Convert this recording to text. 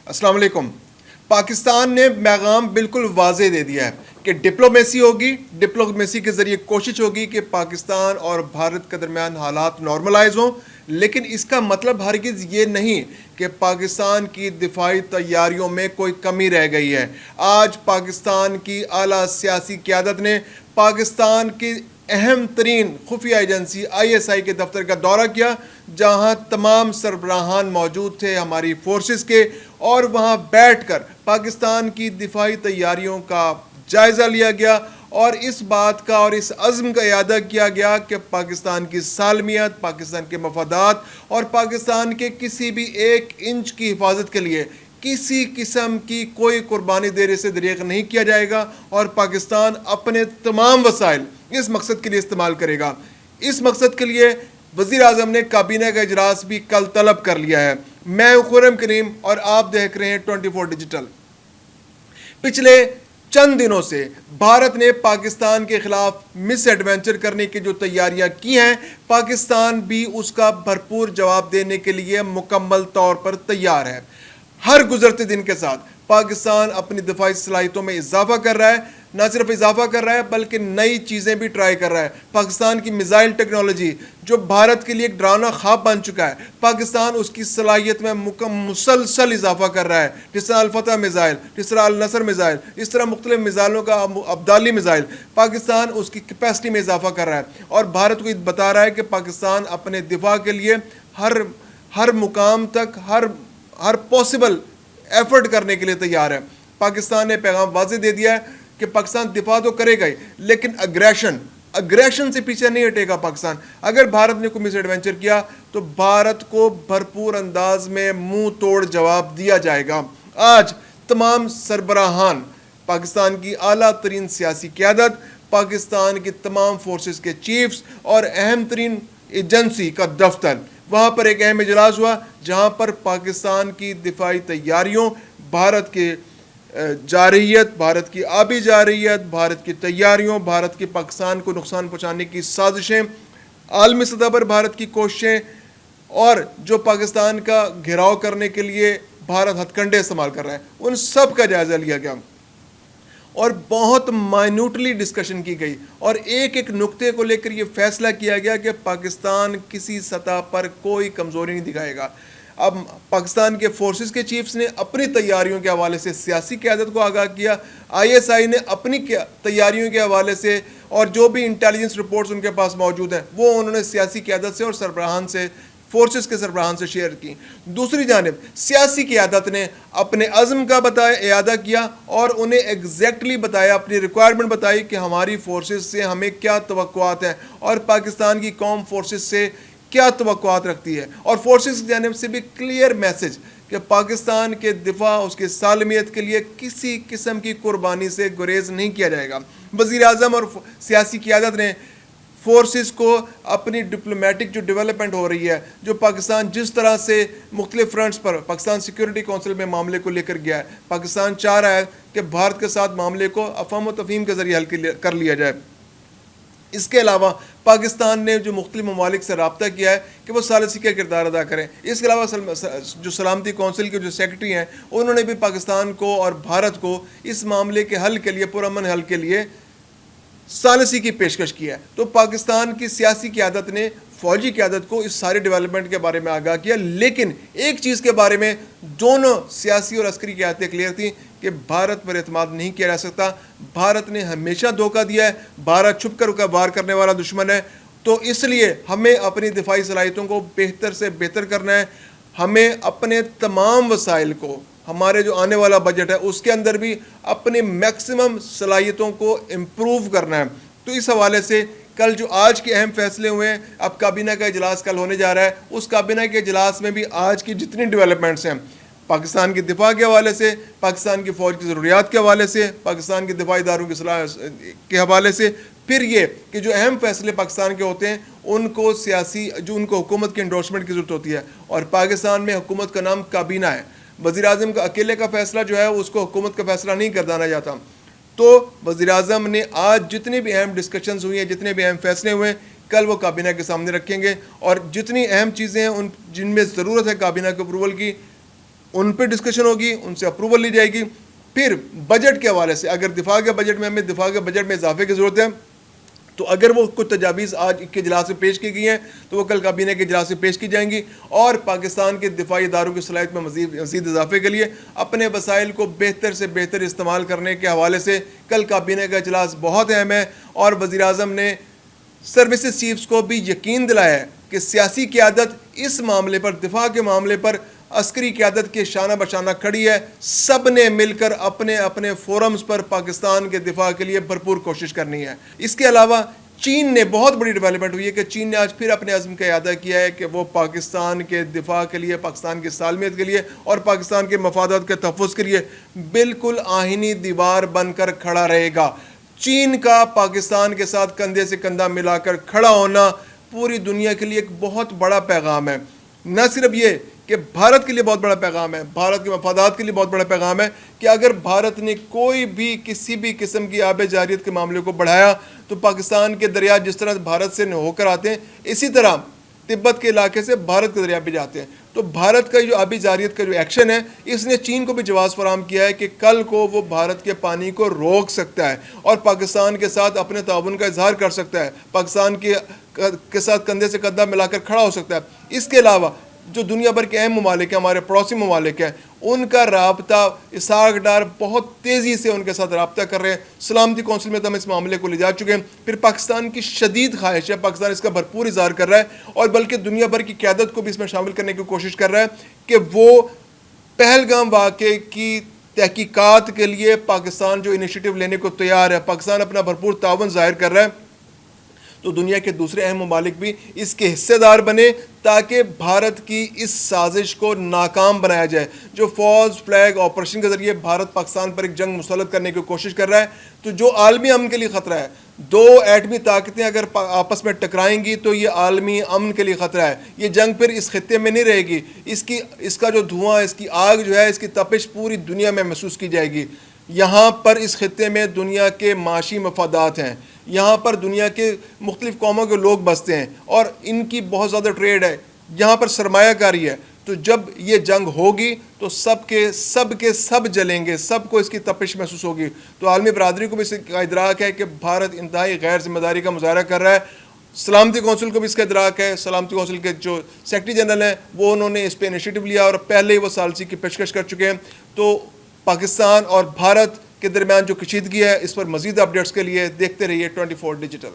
السلام علیکم۔ پاکستان نے پیغام بالکل واضح دے دیا ہے کہ ڈپلومیسی ہوگی، ڈپلومیسی کے ذریعے کوشش ہوگی کہ پاکستان اور بھارت کے درمیان حالات نارملائز ہوں، لیکن اس کا مطلب ہرگز یہ نہیں کہ پاکستان کی دفاعی تیاریوں میں کوئی کمی رہ گئی ہے۔ آج پاکستان کی اعلیٰ سیاسی قیادت نے پاکستان کی اہم ترین خفیہ ایجنسی ISI کے دفتر کا دورہ کیا، جہاں تمام سربراہان موجود تھے ہماری فورسز کے، اور وہاں بیٹھ کر پاکستان کی دفاعی تیاریوں کا جائزہ لیا گیا اور اس بات کا اور اس عزم کا اعادہ کیا گیا کہ پاکستان کی سالمیت، پاکستان کے مفادات اور پاکستان کے کسی بھی ایک انچ کی حفاظت کے لیے کسی قسم کی کوئی قربانی دینے سے دریغ نہیں کیا جائے گا، اور پاکستان اپنے تمام وسائل اس مقصد کے لیے استعمال کرے گا۔ اس مقصد کے لیے وزیر اعظم نے کابینہ کا اجلاس بھی کل طلب کر لیا ہے۔ میں خرم کریم اور آپ دیکھ رہے ہیں 24 ڈیجیٹل۔ پچھلے چند دنوں سے بھارت نے پاکستان کے خلاف مس ایڈوینچر کرنے کی جو تیاریاں کی ہیں، پاکستان بھی اس کا بھرپور جواب دینے کے لیے مکمل طور پر تیار ہے۔ ہر گزرتے دن کے ساتھ پاکستان اپنی دفاعی صلاحیتوں میں اضافہ کر رہا ہے، نہ صرف اضافہ کر رہا ہے بلکہ نئی چیزیں بھی ٹرائی کر رہا ہے۔ پاکستان کی میزائل ٹیکنالوجی جو بھارت کے لیے ایک ڈراؤنا خواب بن چکا ہے، پاکستان اس کی صلاحیت میں مسلسل اضافہ کر رہا ہے، جس طرح الفتح میزائل، جس طرح النصر میزائل، اس طرح مختلف میزائلوں کا ابدالی میزائل، پاکستان اس کی کیپیسٹی میں اضافہ کر رہا ہے اور بھارت کو بتا رہا ہے کہ پاکستان اپنے دفاع کے لیے ہر مقام تک ہر پاسبل ایفرٹ کرنے کے لیے تیار ہے۔ پاکستان نے پیغام واضح دے دیا ہے کہ پاکستان دفاع تو کرے گا ہی، لیکن اگریشن سے پیچھے نہیں ہٹے گا پاکستان۔ اگر بھارت نے کوئی مس ایڈوینچر کیا تو بھارت کو بھرپور انداز میں منہ توڑ جواب دیا جائے گا۔ آج تمام سربراہان، پاکستان کی اعلیٰ ترین سیاسی قیادت، پاکستان کی تمام فورسز کے چیفز اور اہم ترین ایجنسی کا دفتر، وہاں پر ایک اہم اجلاس ہوا جہاں پر پاکستان کی دفاعی تیاریوں، بھارت کے جارحیت، بھارت کی آبی جارحیت، بھارت کی تیاریوں، بھارت کی پاکستان کو نقصان پہنچانے کی سازشیں، عالمی سطح پر بھارت کی کوششیں اور جو پاکستان کا گھیراؤ کرنے کے لیے بھارت ہتھ کنڈے استعمال کر رہا ہے، ان سب کا جائزہ لیا گیا اور بہت مائنوٹلی ڈسکشن کی گئی اور ایک ایک نقطے کو لے کر یہ فیصلہ کیا گیا کہ پاکستان کسی سطح پر کوئی کمزوری نہیں دکھائے گا۔ اب پاکستان کے فورسز کے چیفز نے اپنی تیاریوں کے حوالے سے سیاسی قیادت کو آگاہ کیا، ISI نے اپنی تیاریوں کے حوالے سے اور جو بھی انٹیلیجنس رپورٹس ان کے پاس موجود ہیں وہ انہوں نے سیاسی قیادت سے اور سربراہان سے، فورسز کے سربراہان سے شیئر کی۔ دوسری جانب سیاسی قیادت نے اپنے عزم کا اعادہ کیا اور انہیں ایگزیکٹلی بتایا، اپنی ریکوائرمنٹ بتائی کہ ہماری فورسز سے ہمیں کیا توقعات ہیں اور پاکستان کی قوم فورسز سے کیا توقعات رکھتی ہے، اور فورسز کی جانب سے بھی کلیئر میسج کہ پاکستان کے دفاع، اس کے سالمیت کے لیے کسی قسم کی قربانی سے گریز نہیں کیا جائے گا۔ وزیر اعظم اور سیاسی قیادت نے فورسز کو اپنی ڈپلومیٹک جو ڈیولپمنٹ ہو رہی ہے، جو پاکستان جس طرح سے مختلف فرنٹس پر پاکستان سیکورٹی کونسل میں معاملے کو لے کر گیا ہے، پاکستان چاہ رہا ہے کہ بھارت کے ساتھ معاملے کو افہام و تفہیم کے ذریعے حل کر لیا جائے۔ اس کے علاوہ پاکستان نے جو مختلف ممالک سے رابطہ کیا ہے کہ وہ ثالثی کا کردار ادا کریں۔ اس کے علاوہ جو سلامتی کونسل کے جو سیکرٹری ہیں انہوں نے بھی پاکستان کو اور بھارت کو اس معاملے کے حل کے لیے، پرامن حل کے لیے ثالثی کی پیشکش کی ہے۔ تو پاکستان کی سیاسی قیادت نے فوجی قیادت کو اس سارے ڈیولپمنٹ کے بارے میں آگاہ کیا، لیکن ایک چیز کے بارے میں دونوں سیاسی اور عسکری قیادتیں کلیئر تھیں کہ بھارت پر اعتماد نہیں کیا جا سکتا۔ بھارت نے ہمیشہ دھوکہ دیا ہے، بھارت چھپ کر وار کرنے والا دشمن ہے، تو اس لیے ہمیں اپنی دفاعی صلاحیتوں کو بہتر سے بہتر کرنا ہے۔ ہمیں اپنے تمام وسائل کو، ہمارے جو آنے والا بجٹ ہے اس کے اندر بھی اپنی میکسیمم صلاحیتوں کو امپروو کرنا ہے۔ تو اس حوالے سے کل جو آج کے اہم فیصلے ہوئے ہیں، اب کابینہ کا اجلاس کل ہونے جا رہا ہے، اس کابینہ کے اجلاس میں بھی آج کی جتنی ڈیولپمنٹس ہیں پاکستان کی دفاع کے حوالے سے، پاکستان کی فوج کی ضروریات کے حوالے سے، پاکستان کے دفاعی اداروں کی صلاح کے حوالے سے، پھر یہ کہ جو اہم فیصلے پاکستان کے ہوتے ہیں ان کو ان کو حکومت کے انڈورسمنٹ کی ضرورت ہوتی ہے، اور پاکستان میں حکومت کا نام کابینہ ہے۔ وزیر اعظم کا اکیلے کا فیصلہ جو ہے اس کو حکومت کا فیصلہ نہیں گردانا جاتا۔ تو وزیر اعظم نے آج جتنی بھی اہم ڈسکشنز ہوئی ہیں، جتنے بھی اہم فیصلے ہوئے ہیں، کل وہ کابینہ کے سامنے رکھیں گے، اور جتنی اہم چیزیں ہیں جن میں ضرورت ہے کابینہ کے اپروول کی، ان پہ ڈسکشن ہوگی, ان سے اپروول لی جائے گی. پھر بجٹ کے حوالے سے اگر دفاع کے بجٹ میں ہمیں دفاع کے بجٹ میں اضافے کی ضرورت ہے تو اگر وہ کچھ تجاویز آج کے اجلاس میں پیش کی گئی ہیں تو وہ کل کابینہ کے اجلاس میں پیش کی جائیں گی, اور پاکستان کے دفاعی اداروں کی صلاحیت میں مزید اضافے کے لیے اپنے وسائل کو بہتر سے بہتر استعمال کرنے کے حوالے سے کل کابینہ کا اجلاس بہت اہم ہے. اور وزیر اعظم نے سروسز چیفز کو بھی یقین دلایا ہے کہ سیاسی قیادت اس معاملے پر, دفاع کے معاملے پر عسکری قیادت کے شانہ بشانہ کھڑی ہے. سب نے مل کر اپنے اپنے فورمز پر پاکستان کے دفاع کے لیے بھرپور کوشش کرنی ہے. اس کے علاوہ چین نے بہت بڑی ڈیولپمنٹ ہوئی ہے کہ چین نے آج پھر اپنے عزم کا اعادہ کیا ہے کہ وہ پاکستان کے دفاع کے لیے, پاکستان کی سالمیت کے لیے اور پاکستان کے مفادات کے تحفظ کے لیے بالکل آہنی دیوار بن کر کھڑا رہے گا. چین کا پاکستان کے ساتھ کندھے سے کندھا ملا کر کھڑا ہونا پوری دنیا کے لیے ایک بہت بڑا پیغام ہے. نہ صرف یہ کہ بھارت کے لیے بہت بڑا پیغام ہے, بھارت کے مفادات کے لیے بہت بڑا پیغام ہے کہ اگر بھارت نے کوئی بھی کسی بھی قسم کی آب جاریت کے معاملے کو بڑھایا تو پاکستان کے دریا جس طرح بھارت سے ہو کر آتے ہیں اسی طرح تبت کے علاقے سے بھارت کے دریا بھی جاتے ہیں. تو بھارت کا جو آبی جاریت کا جو ایکشن ہے اس نے چین کو بھی جواز فراہم کیا ہے کہ کل کو وہ بھارت کے پانی کو روک سکتا ہے اور پاکستان کے ساتھ اپنے تعاون کا اظہار کر سکتا ہے, پاکستان کے ساتھ کندھے سے کندھا ملا کر کھڑا ہو سکتا ہے. اس کے علاوہ جو دنیا بھر کے اہم ممالک ہیں, ہمارے پڑوسی ممالک ہیں, ان کا رابطہ اسحاق ڈار بہت تیزی سے ان کے ساتھ رابطہ کر رہے ہیں. سلامتی کونسل میں تو ہم اس معاملے کو لے جا چکے ہیں. پھر پاکستان کی شدید خواہش ہے, پاکستان اس کا بھرپور اظہار کر رہا ہے اور بلکہ دنیا بھر کی قیادت کو بھی اس میں شامل کرنے کی کوشش کر رہا ہے کہ وہ پہلگام واقعے کی تحقیقات کے لیے پاکستان جو انیشیٹو لینے کو تیار ہے, پاکستان اپنا بھرپور تعاون ظاہر کر رہا ہے, تو دنیا کے دوسرے اہم ممالک بھی اس کے حصے دار بنے تاکہ بھارت کی اس سازش کو ناکام بنایا جائے. جو فالس فلیگ آپریشن کے ذریعے بھارت پاکستان پر ایک جنگ مسلط کرنے کی کوشش کر رہا ہے, تو جو عالمی امن کے لیے خطرہ ہے, دو ایٹمی طاقتیں اگر آپس میں ٹکرائیں گی تو یہ عالمی امن کے لیے خطرہ ہے. یہ جنگ پھر اس خطے میں نہیں رہے گی, اس کا جو دھواں, اس کی آگ جو ہے, اس کی تپش پوری دنیا میں محسوس کی جائے گی. یہاں پر اس خطے میں دنیا کے معاشی مفادات ہیں, یہاں پر دنیا کے مختلف قوموں کے لوگ بستے ہیں اور ان کی بہت زیادہ ٹریڈ ہے, یہاں پر سرمایہ کاری ہے. تو جب یہ جنگ ہوگی تو سب کے سب جلیں گے, سب کو اس کی تپش محسوس ہوگی. تو عالمی برادری کو بھی اس کا ادراک ہے کہ بھارت انتہائی غیر ذمہ داری کا مظاہرہ کر رہا ہے. سلامتی کونسل کو بھی اس کا ادراک ہے. سلامتی کونسل کے جو سیکرٹری جنرل ہیں وہ انہوں نے اس پہ انیشیٹو لیا اور پہلے ہی وہ ثالثی کی پیشکش کر چکے ہیں. تو پاکستان اور بھارت کے درمیان جو کشیدگی ہے اس پر مزید اپڈیٹس کے لیے دیکھتے رہیے 24 ڈیجیٹل.